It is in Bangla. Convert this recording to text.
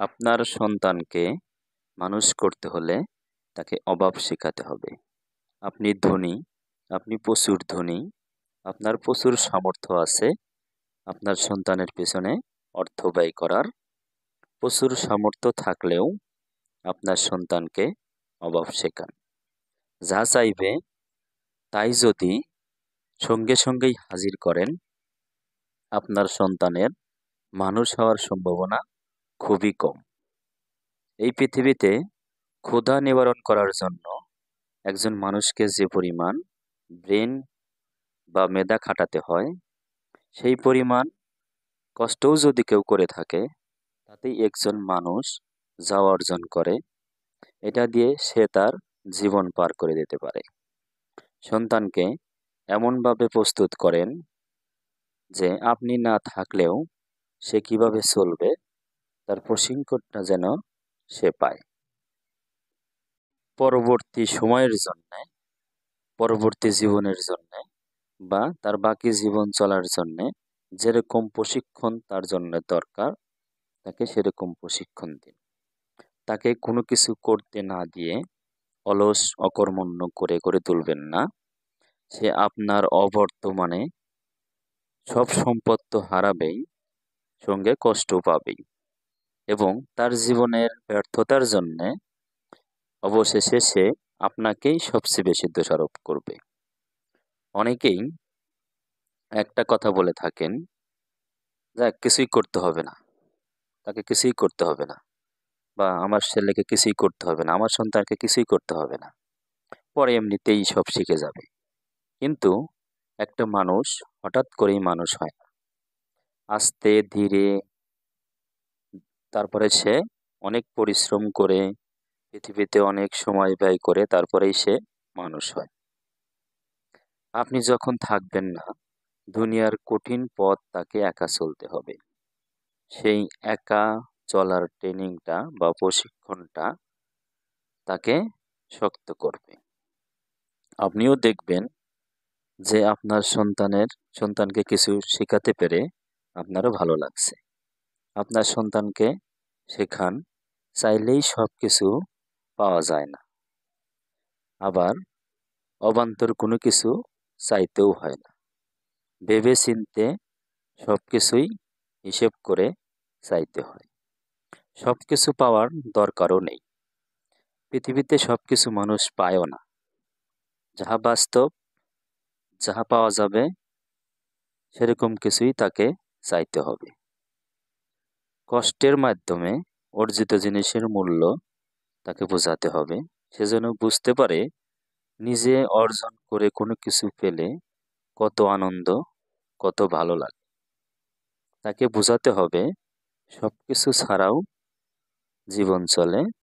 আপনার সন্তানকে মানুষ করতে হলে তাকে অভাব শেখাতে হবে। আপনি ধনী, আপনি প্রচুর ধনী, আপনার প্রচুর সামর্থ্য আছে, আপনার সন্তানের পেছনে অর্থ ব্যয় করার। প্রচুর সামর্থ্য থাকলেও আপনার সন্তানকে অভাব শেখান। যা চাইবে তাই যদি সঙ্গে সঙ্গেই হাজির করেন, আপনার সন্তানের মানুষ হওয়ার সম্ভাবনা খুবই কম। এই পৃথিবীতে ক্ষুধা নিবারণ করার জন্য একজন মানুষকে যে পরিমাণ ব্রেন বা মেধা খাটাতে হয়, সেই পরিমাণ কষ্টও যদি কেউ করে থাকে, তাতেই একজন মানুষ যা অর্জন করে, এটা দিয়ে সে তার জীবন পার করে দিতে পারে। সন্তানকে এমনভাবে প্রস্তুত করেন যে আপনি না থাকলেও সে কিভাবে চলবে তার প্রশিক্ষণটা যেন সে পায়। পরবর্তী সময়ের জন্যে, পরবর্তী জীবনের জন্যে বা তার বাকি জীবন চলার জন্যে যেরকম প্রশিক্ষণ তার জন্য দরকার, তাকে সেরকম প্রশিক্ষণ দিন। তাকে কোনো কিছু করতে না দিয়ে অলস অকর্মণ্য করে করে তুলবেন না। সে আপনার অবর্তমানে সব সম্পদ তো হারাবেই, সঙ্গে কষ্টও পাবেই, এবং তার জীবনের ব্যর্থতার জন্যে অবশেষে সে আপনাকেই সবচেয়ে বেশি দোষারোপ করবে। অনেকেই একটা কথা বলে থাকেন, যাক কিছুই করতে হবে না, তাকে কিছুই করতে হবে না, বা আমার ছেলেকে কিছুই করতে হবে না, আমার সন্তানকে কিছুই করতে হবে না, পরে এমনিতেই সব শিখে যাবে। কিন্তু একটা মানুষ হঠাৎ করেই মানুষ হয় না। আস্তে ধীরে তারপরে সে অনেক পরিশ্রম করে, পৃথিবীতে অনেক সময় ব্যয় করে তারপরেই সে মানুষ হয়। আপনি যখন থাকবেন না, দুনিয়ার কঠিন পথ তাকে একা চলতে হবে। সেই একা চলার ট্রেনিংটা বা প্রশিক্ষণটা তাকে শক্ত করবে। আপনিও দেখবেন যে আপনার সন্তানকে কিছু শেখাতে পেরে আপনারও ভালো লাগছে। আপনার সন্তানকে শেখান, চাইলেই সব কিছু পাওয়া যায় না, আবার অবান্তর কোনো কিছু চাইতেও হয় না। ভেবে চিনতে সব কিছুই হিসেব করে চাইতে হয়। সব কিছু পাওয়ার দরকারও নেই। পৃথিবীতে সব কিছু মানুষ পায়ও না। যাহা বাস্তব, যাহা পাওয়া যাবে, সেরকম কিছুই তাকে চাইতে হবে। কষ্টের মাধ্যমে অর্জিত জিনিসের মূল্য তাকে বোঝাতে হবে। সে যেন বুঝতে পারে নিজে অর্জন করে কোনো কিছু পেলে কত আনন্দ, কত ভালো লাগে। তাকে বোঝাতে হবে সবকিছু ছাড়াও জীবন চলে,